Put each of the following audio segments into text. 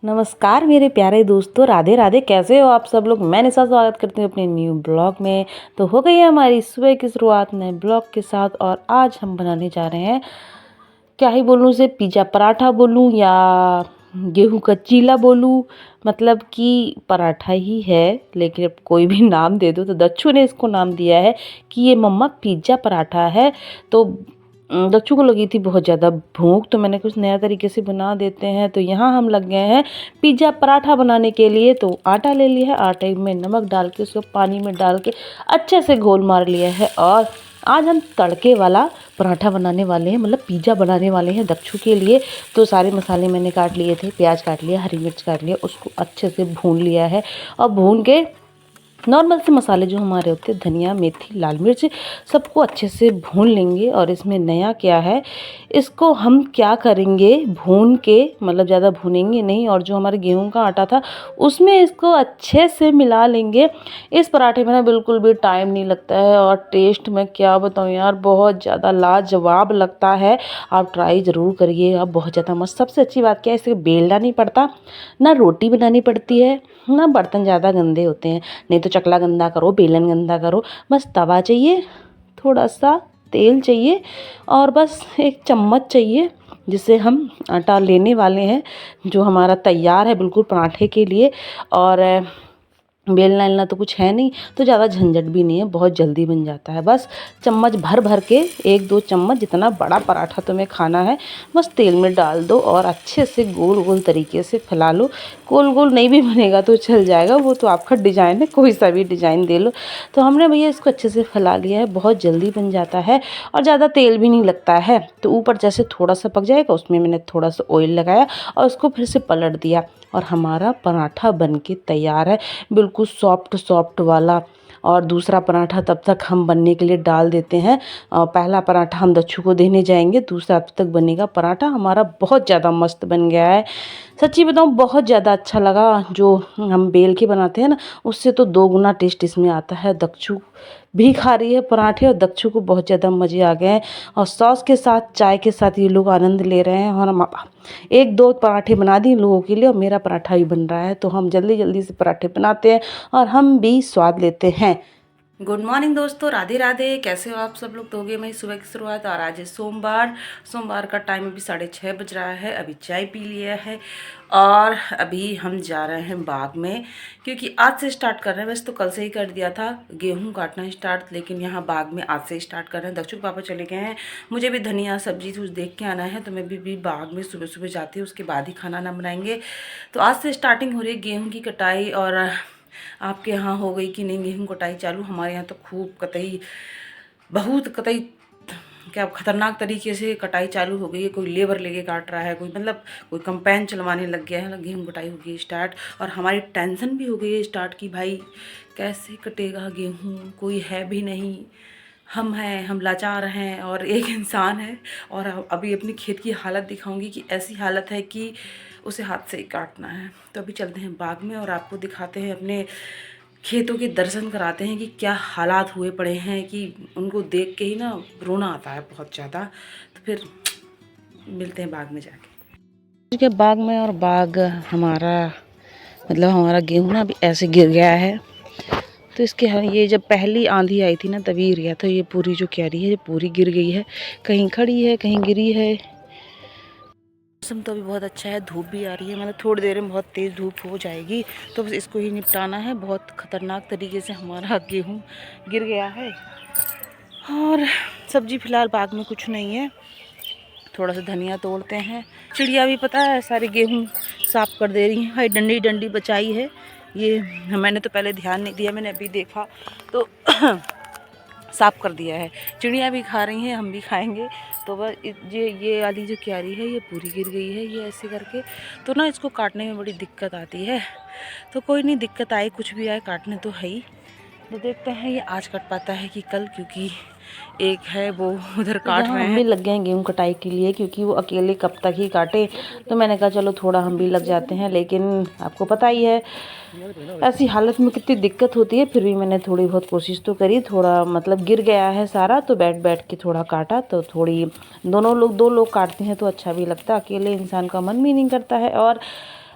नमस्कार मेरे प्यारे दोस्तों, राधे राधे। कैसे हो आप सब लोग? मैं निशा स्वागत करती हूँ अपने न्यू ब्लॉग में। तो हो गई है हमारी सुबह की शुरुआत नए ब्लॉग के साथ। और आज हम बनाने जा रहे हैं, क्या ही बोलूँ उसे, पिज़्ज़ा पराठा बोलूँ या गेहूं का चीला बोलूँ, मतलब कि पराठा ही है, लेकिन अब कोई भी नाम दे दो। तो दच्चू ने इसको नाम दिया है कि ये मम्मा पिज़्ज़ा पराठा है। तो दच्चू को लगी थी बहुत ज़्यादा भूख, तो मैंने कुछ नया तरीके से बना देते हैं। तो यहाँ हम लग गए हैं पिज़्ज़ा पराठा बनाने के लिए। तो आटा ले लिया है, आटे में नमक डाल के उसको पानी में डाल के अच्छे से घोल मार लिया है। और आज हम तड़के वाला पराठा बनाने वाले हैं, मतलब पिज़्ज़ा बनाने वाले हैं दच्चू के लिए। तो सारे मसाले मैंने काट लिए थे, प्याज काट लिया, हरी मिर्च काट लिया, उसको अच्छे से भून लिया है। और भून के नॉर्मल से मसाले जो हमारे होते हैं, धनिया, मेथी, लाल मिर्च, सबको अच्छे से भून लेंगे। और इसमें नया क्या है, इसको हम क्या करेंगे, भून के, मतलब ज़्यादा भूनेंगे नहीं। और जो हमारे गेहूं का आटा था उसमें इसको अच्छे से मिला लेंगे। इस पराठे में ना बिल्कुल भी टाइम नहीं लगता है, और टेस्ट में क्या बताऊँ यार, बहुत ज़्यादा लाजवाब लगता है। आप ट्राई ज़रूर करिएगा, बहुत ज़्यादा मस्त। सबसे अच्छी बात क्या है, इसे बेलना नहीं पड़ता, ना रोटी बनानी पड़ती है, ना बर्तन ज़्यादा गंदे होते हैं। नहीं तो चकला गंदा करो, बेलन गंदा करो, बस तवा चाहिए, थोड़ा सा तेल चाहिए, और बस एक चम्मच चाहिए, जिससे हम आटा लेने वाले हैं जो हमारा तैयार है बिल्कुल पराठे के लिए। और बेलना वेलना तो कुछ है नहीं, तो ज़्यादा झंझट भी नहीं है, बहुत जल्दी बन जाता है। बस चम्मच भर भर के, 1-2 चम्मच, जितना बड़ा पराठा तुम्हें खाना है बस तेल में डाल दो और अच्छे से गोल गोल तरीके से फैला लो। गोल गोल नहीं भी बनेगा तो चल जाएगा, वो तो आपका डिज़ाइन है, कोई सा भी डिज़ाइन दे लो। तो हमने भैया इसको अच्छे से फैला लिया है, बहुत जल्दी बन जाता है और ज़्यादा तेल भी नहीं लगता है। तो ऊपर जैसे थोड़ा सा पक जाएगा, उसमें मैंने थोड़ा सा ऑयल लगाया और उसको फिर से पलट दिया, और हमारा पराठा बन के तैयार है, बिल्कुल सॉफ्ट सॉफ्ट वाला। और दूसरा पराठा तब तक हम बनने के लिए डाल देते हैं। पहला पराठा हम दच्चू को देने जाएंगे, दूसरा तब तक बनेगा। पराठा हमारा बहुत ज़्यादा मस्त बन गया है, सच्ची बताऊँ बहुत ज़्यादा अच्छा लगा। जो हम बेल के बनाते हैं ना, उससे तो 2 गुना टेस्ट इसमें आता है। दच्चू भी खा रही है पराठे, और दच्चू को बहुत ज़्यादा मज़े आ गए हैं। और सॉस के साथ, चाय के साथ ये लोग आनंद ले रहे हैं। और हम 1-2 पराठे बना दिए लोगों के लिए, और मेरा पराठा भी बन रहा है। तो हम जल्दी जल्दी से पराठे बनाते हैं और हम भी स्वाद लेते हैं। गुड मॉर्निंग दोस्तों, राधे राधे। कैसे हो आप सब लोग? तो हो गई मेरी सुबह की शुरुआत। और आज है सोमवार का टाइम अभी 6:30 बज रहा है। अभी चाय पी लिया है और अभी हम जा रहे हैं बाग में, क्योंकि आज से स्टार्ट कर रहे हैं। वैसे तो कल से ही कर दिया था गेहूं काटना स्टार्ट, लेकिन यहाँ बाग में आज से स्टार्ट कर रहे हैं। दक्षु पापा चले गए हैं, मुझे भी धनिया सब्जी कुछ देख के आना है, तो मैं भी बाग में सुबह सुबह जाती हूँ, उसके बाद ही खाना ना बनाएंगे। तो आज से स्टार्टिंग हो रही है गेहूँ की कटाई। और आपके यहाँ हो गई कि नहीं गेहूँ कटाई चालू? हमारे यहाँ तो खूब कतई, बहुत कतई, क्या खतरनाक तरीके से कटाई चालू हो गई है। कोई लेबर लेके काट रहा है, कोई मतलब कोई कंपेन चलवाने लग गया है, गेहूँ कटाई हो गई स्टार्ट। और हमारी टेंशन भी हो गई है स्टार्ट कि भाई कैसे कटेगा गेहूँ, कोई है भी नहीं, हम हैं, हम लाचार हैं और एक इंसान है। और अभी अपनी खेत की हालत दिखाऊंगी कि ऐसी हालत है कि उसे हाथ से ही काटना है। तो अभी चलते हैं बाग में और आपको दिखाते हैं, अपने खेतों के दर्शन कराते हैं कि क्या हालात हुए पड़े हैं, कि उनको देख के ही ना रोना आता है बहुत ज़्यादा। तो फिर मिलते हैं बाग में जाके। ठीक है, बाग में। और बाग हमारा, मतलब हमारा गेहूँ ना अभी ऐसे गिर गया है। तो इसके ये जब पहली आंधी आई थी ना तभी गिर गया था। ये पूरी जो क्यारी है ये पूरी गिर गई है, कहीं खड़ी है कहीं गिरी है। मौसम तो अभी बहुत अच्छा है, धूप भी आ रही है, मतलब थोड़ी देर में बहुत तेज़ धूप हो जाएगी। तो बस इसको ही निपटाना है। बहुत ख़तरनाक तरीके से हमारा गेहूँ गिर गया है। और सब्जी फ़िलहाल बाग में कुछ नहीं है, थोड़ा सा धनिया तोड़ते हैं। चिड़िया भी पता है सारे गेहूँ साफ़ कर दे रही हैं। भाई डंडी डंडी बचाई है ये, मैंने तो पहले ध्यान नहीं दिया, मैंने अभी देखा तो साफ़ कर दिया है। चिड़ियाँ भी खा रही हैं, हम भी खाएंगे। तो बस ये वाली जो क्यारी है ये पूरी गिर गई है, ये ऐसे करके। तो ना इसको काटने में बड़ी दिक्कत आती है। तो कोई नहीं, दिक्कत आए कुछ भी आए, काटने तो है ही। तो देखते हैं ये आज कट पाता है कि कल, क्योंकि एक है वो उधर काट रहे हैं। हम भी लग गए हैं गेहूँ कटाई के लिए, क्योंकि वो अकेले कब तक ही काटे। तो मैंने कहा चलो थोड़ा हम भी लग जाते हैं। लेकिन आपको पता ही है ऐसी हालत में कितनी दिक्कत होती है। फिर भी मैंने थोड़ी बहुत कोशिश तो करी। थोड़ा मतलब गिर गया है सारा, तो बैठ बैठ के थोड़ा काटा। तो थोड़ी दो लोग काटते हैं तो अच्छा भी लगता है, अकेले इंसान का मन भी नहीं करता है। और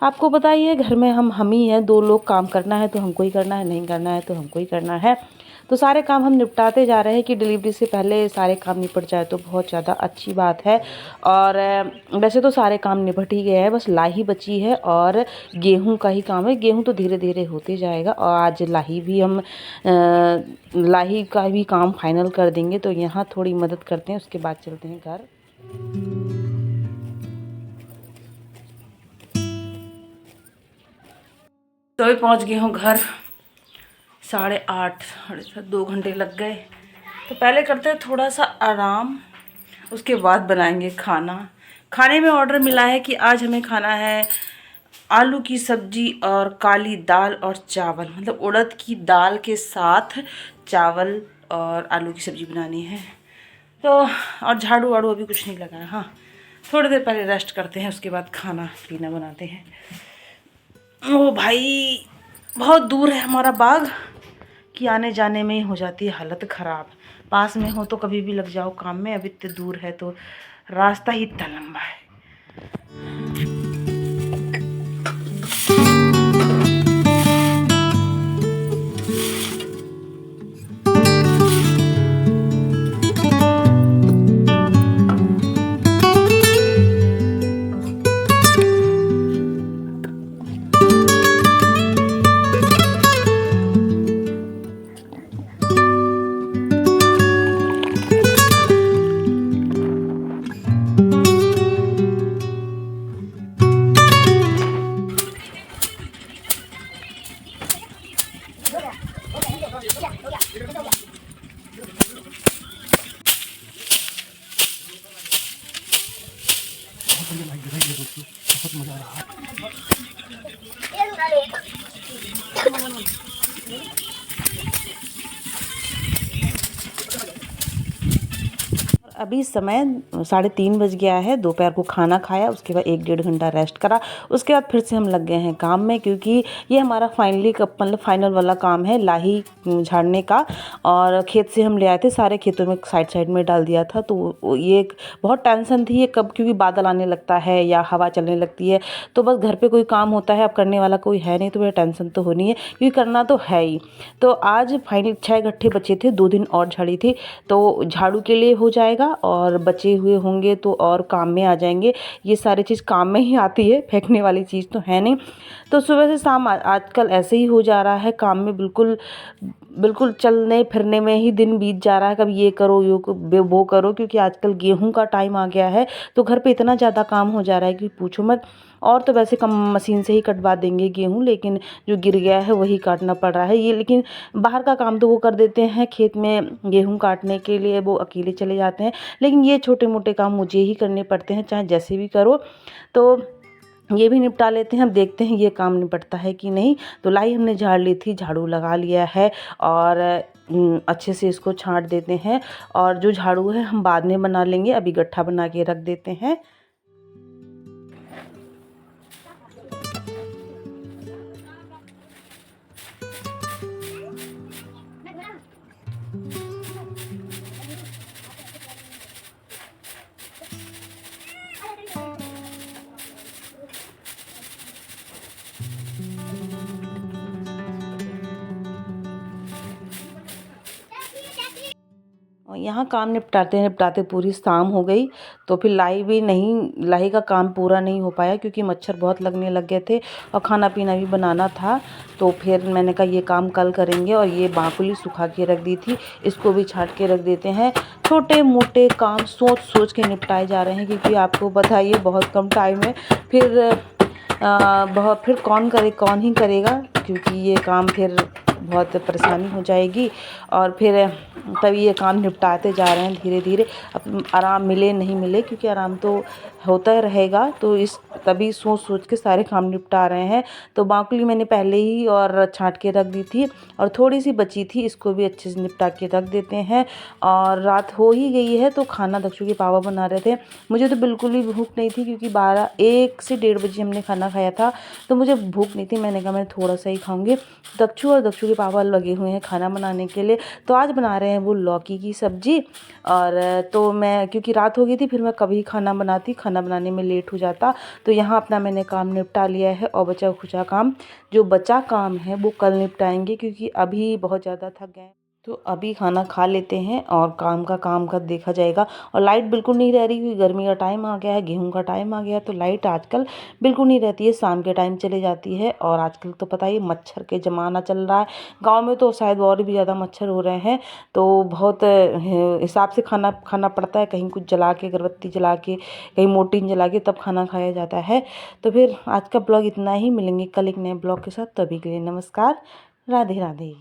आपको पता ही है घर में हम ही हैं, 2 लोग, काम करना है तो हमको ही करना है, नहीं करना है तो हमको ही करना है। तो सारे काम हम निपटाते जा रहे हैं कि डिलीवरी से पहले सारे काम निपट जाए तो बहुत ज़्यादा अच्छी बात है। और वैसे तो सारे काम निपट ही गए हैं, बस लाही बची है और गेहूं का ही काम है। गेहूं तो धीरे धीरे होते जाएगा, और आज लाही भी हम लाही का भी काम फाइनल कर देंगे। तो यहाँ थोड़ी मदद करते हैं, उसके बाद चलते हैं घर। तो अभी पहुँच गए हूँ घर, 8:30, 7:30, 2 घंटे लग गए। तो पहले करते हैं थोड़ा सा आराम, उसके बाद बनाएंगे खाना। खाने में ऑर्डर मिला है कि आज हमें खाना है आलू की सब्जी और काली दाल और चावल, मतलब उड़द की दाल के साथ चावल और आलू की सब्जी बनानी है। तो और झाड़ू वाड़ू अभी कुछ नहीं लगा है। हाँ, थोड़ी देर पहले रेस्ट करते हैं, उसके बाद खाना पीना बनाते हैं। ओ भाई, बहुत दूर है हमारा बाग कि आने जाने में ही हो जाती है हालत ख़राब। पास में हो तो कभी भी लग जाओ काम में, अब इतने दूर है तो रास्ता ही इतना लंबा है। बहुत मजा आ रहा है। अभी समय 3:30 बज गया है। दोपहर को खाना खाया, उसके बाद 1-1.5 घंटा रेस्ट करा। उसके बाद फिर से हम लग गए हैं काम में, क्योंकि ये हमारा फाइनल वाला काम है लाही झाड़ने का। और खेत से हम ले आए थे, सारे खेतों में साइड में डाल दिया था। तो ये बहुत टेंशन थी ये कब, क्योंकि बादल आने लगता है या हवा चलने लगती है तो बस घर पर कोई काम होता है, अब करने वाला कोई है नहीं, तो मेरा टेंशन तो होनी है क्योंकि करना तो है ही। तो आज फाइनल 6 गट्ठे बचे थे, 2 दिन और झाड़ी थी, तो झाड़ू के लिए हो जाएगा और बचे हुए होंगे तो और काम में आ जाएंगे। ये सारी चीज़ काम में ही आती है, फेंकने वाली चीज़ तो है नहीं। तो सुबह से शाम आजकल ऐसे ही हो जा रहा है, काम में बिल्कुल चलने फिरने में ही दिन बीत जा रहा है। कभी ये करो वो करो, क्योंकि आजकल गेहूं का टाइम आ गया है तो घर पे इतना ज़्यादा काम हो जा रहा है कि पूछो मत। और तो वैसे कम मशीन से ही कटवा देंगे गेहूं, लेकिन जो गिर गया है वही काटना पड़ रहा है ये। लेकिन बाहर का काम तो वो कर देते हैं, खेत में गेहूं काटने के लिए वो अकेले चले जाते हैं, लेकिन ये छोटे मोटे काम मुझे ही करने पड़ते हैं, चाहे जैसे भी करो। तो ये भी निपटा लेते हैं, अब देखते हैं ये काम निपटता है कि नहीं। तो लाई हमने झाड़ ली थी, झाड़ू लगा लिया है और अच्छे से इसको छांट देते हैं। और जो झाड़ू है हम बाद में बना लेंगे, अभी गट्ठा बना के रख देते हैं। यहाँ काम निपटाते निपटाते पूरी शाम हो गई। तो फिर लाही का काम पूरा नहीं हो पाया, क्योंकि मच्छर बहुत लगने लग गए थे और खाना पीना भी बनाना था। तो फिर मैंने कहा ये काम कल करेंगे। और ये बाकुली सुखा के रख दी थी, इसको भी छांट के रख देते हैं। छोटे मोटे काम सोच सोच के निपटाए जा रहे हैं, क्योंकि आपको बताइए बहुत कम टाइम है। फिर कौन ही करेगा, क्योंकि ये काम फिर बहुत परेशानी हो जाएगी। और फिर तभी ये काम निपटाते जा रहे हैं धीरे धीरे। अब आराम मिले नहीं मिले, क्योंकि आराम तो होता रहेगा, तो इस तभी सोच सोच के सारे काम निपटा रहे हैं। तो बाकुली मैंने पहले ही और छांट के रख दी थी, और थोड़ी सी बची थी, इसको भी अच्छे से निपटा के रख देते हैं। और रात हो ही गई है, तो खाना दक्षु के पापा बना रहे थे। मुझे तो बिल्कुल भी भूख नहीं थी, क्योंकि 1 से 1:30 बजे हमने खाना खाया था, तो मुझे भूख नहीं थी। मैंने कहा मैं थोड़ा सा ही खाऊंगी। दक्षु और दक्षु के पापा लगे हुए हैं खाना बनाने के लिए। तो आज बना रहे हैं वो लौकी की सब्जी। और तो मैं, क्योंकि रात हो गई थी, फिर मैं कभी खाना बनाती, खाना बनाने में लेट हो जाता। तो यहाँ अपना मैंने काम निपटा लिया है, और बचा खुचा काम, जो बचा काम है वो कल निपटाएंगे, क्योंकि अभी बहुत ज़्यादा थक गए। तो अभी खाना खा लेते हैं और काम का देखा जाएगा। और लाइट बिल्कुल नहीं रह रही, क्योंकि गर्मी का टाइम आ गया है, गेहूं का टाइम आ गया है, तो लाइट आजकल बिल्कुल नहीं रहती है, शाम के टाइम चले जाती है। और आजकल तो पता ही मच्छर के ज़माना चल रहा है, गांव में तो शायद और भी ज़्यादा मच्छर हो रहे हैं। तो बहुत हिसाब से खाना खाना पड़ता है, कहीं कुछ जला के, अगरबत्ती जला के, कहीं मोर्टिन जला के, तब खाना खाया जाता है। तो फिर आज का ब्लॉग इतना ही, मिलेंगे कल एक नए ब्लॉग के साथ। तो अभी के लिए नमस्कार, राधे राधे।